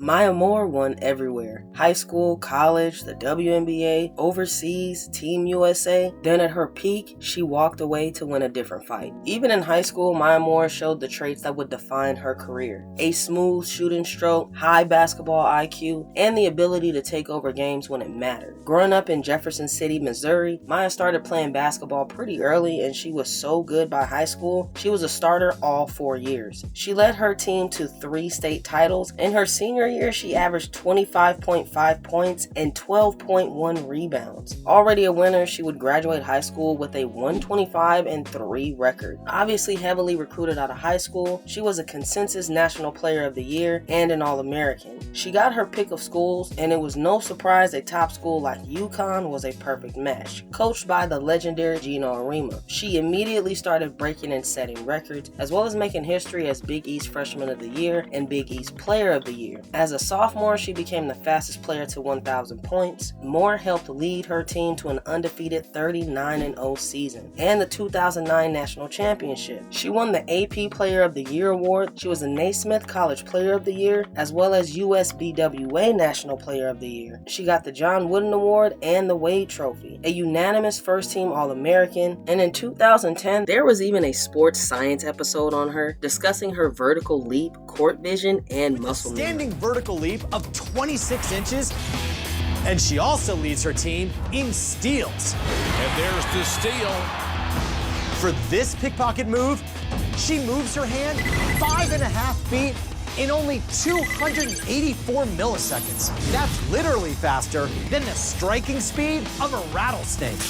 Maya Moore won everywhere. High school, college, the WNBA, overseas, Team USA. Then at her peak, she walked away to win a different fight. Even in high school, Maya Moore showed the traits that would define her career. A smooth shooting stroke, high basketball IQ, and the ability to take over games when it mattered. Growing up in Jefferson City, Missouri, Maya started playing basketball pretty early, and she was so good by high school, she was a starter all 4 years. She led her team to 3 state titles. In her senior year, she averaged 25.5 points and 12.1 rebounds. Already a winner, she would graduate high school with a 125-3 record. Obviously heavily recruited out of high school, she was a consensus National Player of the Year and an All-American. She got her pick of schools, and it was no surprise a top school like UConn was a perfect match. Coached by the legendary Gino Arima, she immediately started breaking and setting records, as well as making history as Big East Freshman of the Year and Big East Player of the Year. As a sophomore, she became the fastest player to 1,000 points. Moore helped lead her team to an undefeated 39-0 season and the 2009 National Championship. She won the AP Player of the Year award. She was a Naismith College Player of the Year, as well as USBWA National Player of the Year. She got the John Wooden Award and the Wade Trophy, a unanimous first-team All-American, and in 2010, there was even a sports science episode on her discussing her vertical leap, court vision, and muscle memory. Standing vertical leap of 26 inches, and she also leads her team in steals. And there's the steal. For this pickpocket move, she moves her hand 5.5 feet in only 284 milliseconds. That's literally faster than the striking speed of a rattlesnake.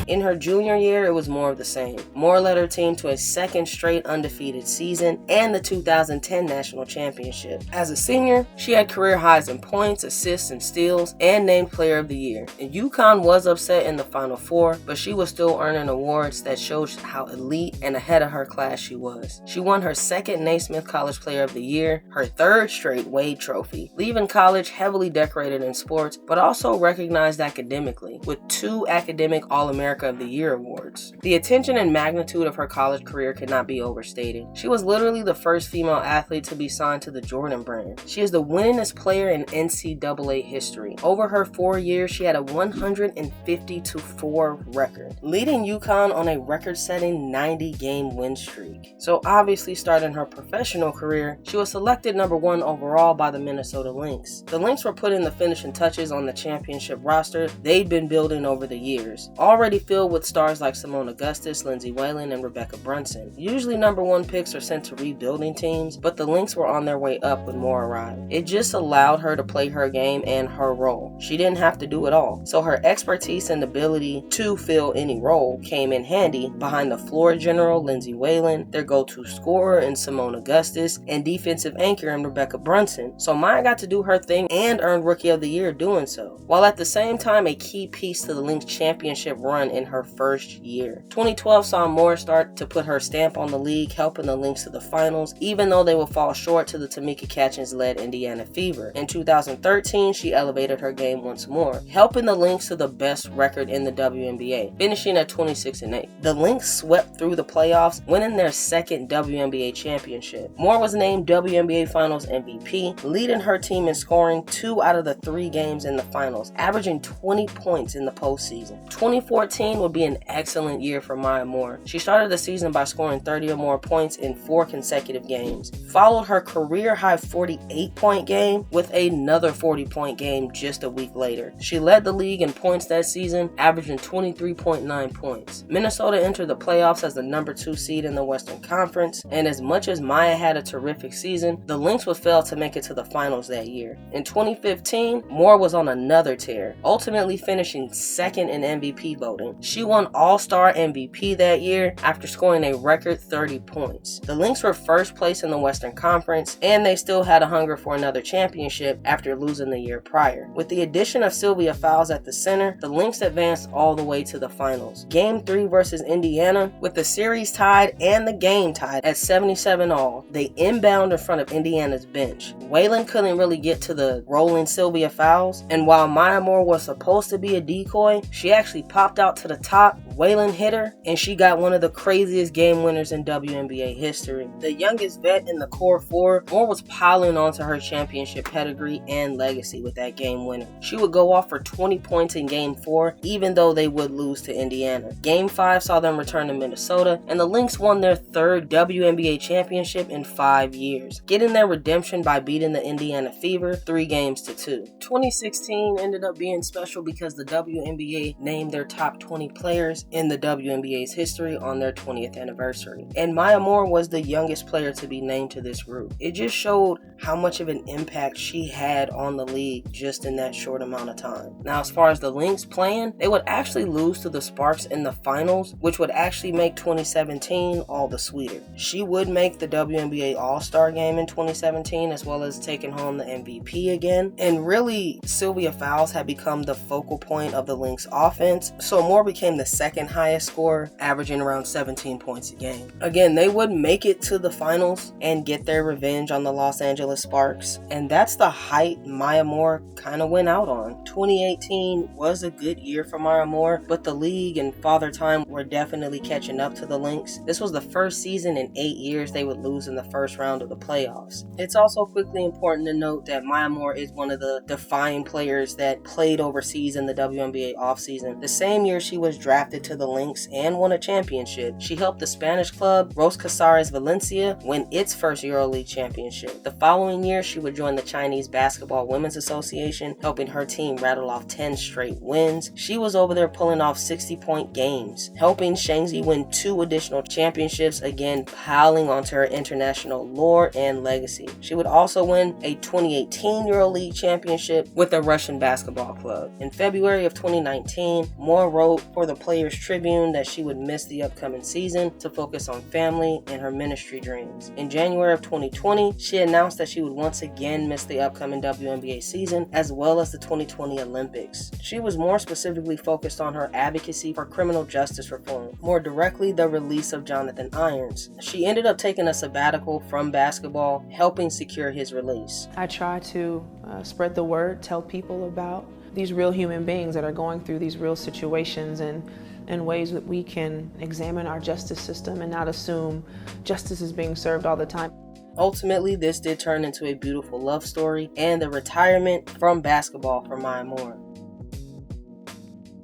In her junior year, it was more of the same. Moore led her team to a second straight undefeated season and the 2010 National Championship. As a senior, she had career highs in points, assists, and steals, and named Player of the Year. And UConn was upset in the Final Four, but she was still earning awards that showed how elite and ahead of her class she was. She won her second Naismith College Player of the Year, her third straight Wade Trophy, leaving college heavily decorated in sports, but also recognized academically, with 2 academic All-America of the Year awards. The attention and magnitude of her college career could not be overstated. She was literally the first female athlete to be signed to the Jordan brand. She is the winningest player in NCAA history. Over her 4 years, she had a 150-4 record, leading UConn on a record-setting 90-game win streak. So obviously, starting her professional career, she was selected number 1 overall by the Minnesota Lynx. The Lynx were putting the finishing touches on the championship roster they'd been building over the years, already filled with stars like Simone Augustus, Lindsay Whalen, and Rebecca Brunson. Usually number 1 picks are sent to rebuilding teams, but the Lynx were on their way up when Moore arrived. It just allowed her to play her game and her role. She didn't have to do it all, so her expertise and ability to fill any role came in handy behind the floor general Lindsay Whalen, their go-to scorer in Simone Augustus, and defensive anchor in Rebecca Brunson. So Maya got to do her thing and earned Rookie of the Year doing so, while at the same time a key piece to the Lynx championship run in her first year. 2012 saw Moore start to put her stamp on the league, helping the Lynx to the finals, even though they would fall short to the Tamika Catchings-led Indiana Fever. In 2013, she elevated her game once more, helping the Lynx to the best record in the WNBA, finishing at 26-8. The Lynx swept through the playoffs, winning their second WNBA championship. Moore was named WNBA Finals MVP, leading her team in scoring 2 out of the 3 games in the finals, averaging 20 points in the postseason. 2014 would be an excellent year for Maya Moore. She started the season by scoring 30 or more points in 4 consecutive games, followed her career-high 48-point game with another 40-point game just a week later. She led the league in points that season, averaging 23.9 points. Minnesota entered the playoffs as the number 2 seed in the Western Conference, and as much as Maya had a terrific season, the Lynx would fail to make it to the finals that year. In 2015, Moore was on another tear, ultimately finishing second in MVP voting. She won All-Star MVP that year after scoring a record 30 points. The Lynx were first place in the Western Conference, and they still had a hunger for another championship after losing the year prior. With the addition of Sylvia Fowles at the center, the Lynx advanced all the way to the finals. Game 3 versus Indiana, with the series tied and the game tied at 77-all, they inbound in front of Indiana's bench. Whalen couldn't really get to the rolling Sylvia Fowles, and while Maya Moore was supposed to be a decoy, she actually popped out to the top, Whalen hit her, and she got one of the craziest game winners in WNBA history. The youngest vet in the core four, Moore was piling onto her championship pedigree and legacy with that game winner. She would go off for 20 points in Game 4, even though they would lose to Indiana. Game 5 saw them return to Minnesota, and the Lynx won their third WNBA championship in 5 years, getting their redemption by beating the Indiana Fever 3-2. 2016 ended up being special because the WNBA named their top 20 players in the WNBA's history on their 20th anniversary. And Maya Moore was the youngest player to be named to this group. It just showed how much of an impact she had on the league just in that short amount of time. Now, as far as the Lynx playing, they would actually lose to the Sparks in the finals, which would actually make 2017 all the sweeter. She would make the WNBA All-Star game in 2017, as well as taking home the MVP again. And really, Sylvia Fowles had become the focal point of the Lynx offense, so Moore became the second highest scorer, averaging around 17 points a game. Again, they would make it to the finals and get their revenge on the Los Angeles Sparks, and that's the height Maya Moore kind of went out on. 2018 was a good year for Maya Moore, but the league and Father Time were definitely catching up to the Lynx. This was the first season in 8 years they would lose in the first round of the playoffs. It's also quickly important to note that Maya Moore is one of the defining players that played overseas in the WNBA offseason. The same year she was drafted to the Lynx and won a championship, she helped the Spanish club Ros Casares Valencia win its first EuroLeague championship. The following year, she would join the Chinese Basketball Women's Association, helping her team rattle off 10 straight wins. She was over there pulling off 60-point games, helping Shangzi win 2 additional championships, again piling onto her international lore and legacy. She would also win a 2018 EuroLeague championship with the Russian basketball club. In February of 2019, Moore wrote for the Players Tribune that she would miss the upcoming season to focus on family and her ministry dreams. In January of 2020, she announced that she would once again miss the upcoming WNBA season as well as the 2020 Olympics. She was more specifically focused on her advocacy for criminal justice reform, more directly the release of Jonathan Irons. She ended up taking a sabbatical from basketball, helping secure his release. I try to spread the word, tell people about these real human beings that are going through these real situations and ways that we can examine our justice system and not assume justice is being served all the time. Ultimately, this did turn into a beautiful love story and the retirement from basketball for Maya Moore.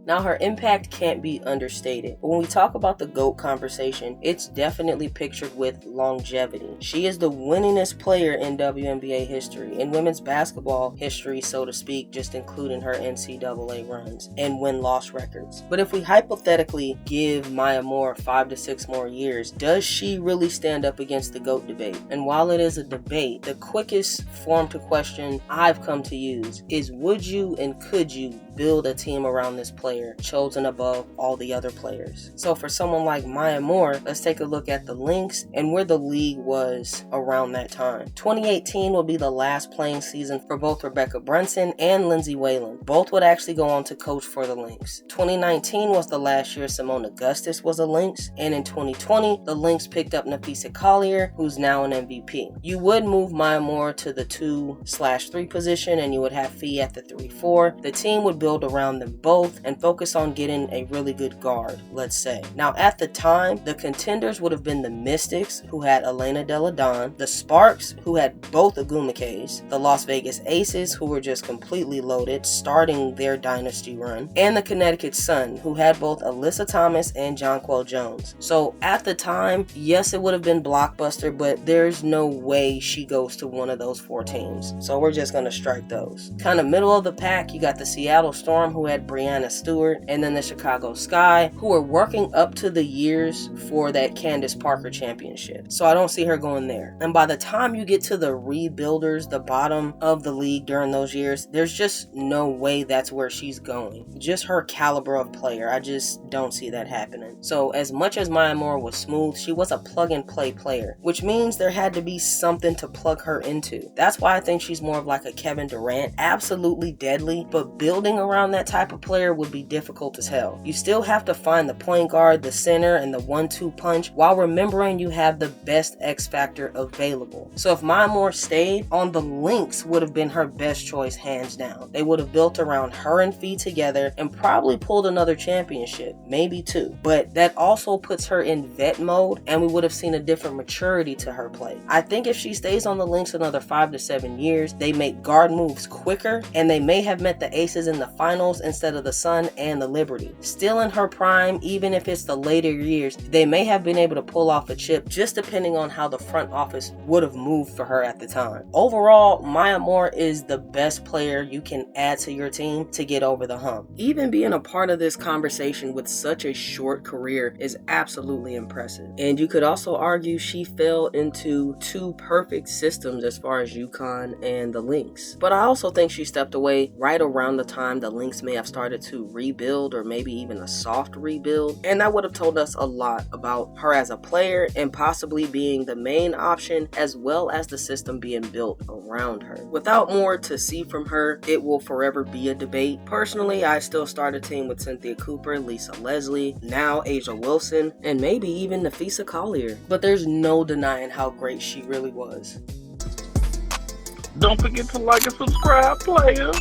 Now, her impact can't be understated, but when we talk about the GOAT conversation, it's definitely pictured with longevity. She is the winningest player in WNBA history, in women's basketball history, so to speak, just including her NCAA runs and win-loss records. But if we hypothetically give Maya Moore 5 to 6 more years, does she really stand up against the GOAT debate? And while it is a debate, the quickest form to question I've come to use is, would you and could you build a team around this player, chosen above all the other players? So for someone like Maya Moore, let's take a look at the Lynx and where the league was around that time. 2018 will be the last playing season for both Rebecca Brunson and Lindsay Whalen. Both would actually go on to coach for the Lynx. 2019 was the last year Simone Augustus was a Lynx, and in 2020, the Lynx picked up Napisa Collier, who's now an MVP. You would move Maya Moore to the 2/3 position, and you would have Fee at the 3/4. The team would build around them both and focus on getting a really good guard, let's say. Now, at the time, the contenders would have been the Mystics, who had Elena Delle Donne, the Sparks, who had both Agumakays, the Las Vegas Aces, who were just completely loaded, starting their dynasty run, and the Connecticut Sun, who had both Alyssa Thomas and Jonquel Jones. So at the time, yes, it would have been blockbuster, but there's no way she goes to one of those 4 teams. So we're just going to strike those. Kind of middle of the pack, you got the Seattle Storm, who had Brianna Stewart, and then the Chicago Sky, who were working up to the years for that Candace Parker championship. So I don't see her going there. And by the time you get to the rebuilders, the bottom of the league during those years, there's just no way that's where she's going. Just her caliber of player, I just don't see that happening. So as much as Maya Moore was smooth, she was a plug-and-play player, which means there had to be something to plug her into. That's why I think she's more of like a Kevin Durant, absolutely deadly, but building around that type of player would be difficult as hell. You still have to find the point guard, the center, and the 1-2 punch while remembering you have the best X factor available. So if Maya Moore stayed on, the Lynx would have been her best choice hands down. They would have built around her and Fee together and probably pulled another championship, maybe two. But that also puts her in vet mode, and we would have seen a different maturity to her play. I think if she stays on the Lynx another 5 to 7 years, they make guard moves quicker, and they may have met the Aces in the finals instead of the Sun and the Liberty. Still in her prime, even if it's the later years, they may have been able to pull off a chip, just depending on how the front office would have moved for her at the time. Overall, Maya Moore is the best player you can add to your team to get over the hump. Even being a part of this conversation with such a short career is absolutely impressive. And you could also argue she fell into two perfect systems as far as UConn and the Lynx. But I also think she stepped away right around the time the Lynx may have started to rebuild, or maybe even a soft rebuild. And that would have told us a lot about her as a player and possibly being the main option, as well as the system being built around her. Without more to see from her, it will forever be a debate. Personally, I still start a team with Cynthia Cooper, Lisa Leslie, now Asia Wilson, and maybe even Nafisa Collier. But there's no denying how great she really was. Don't forget to like and subscribe, players.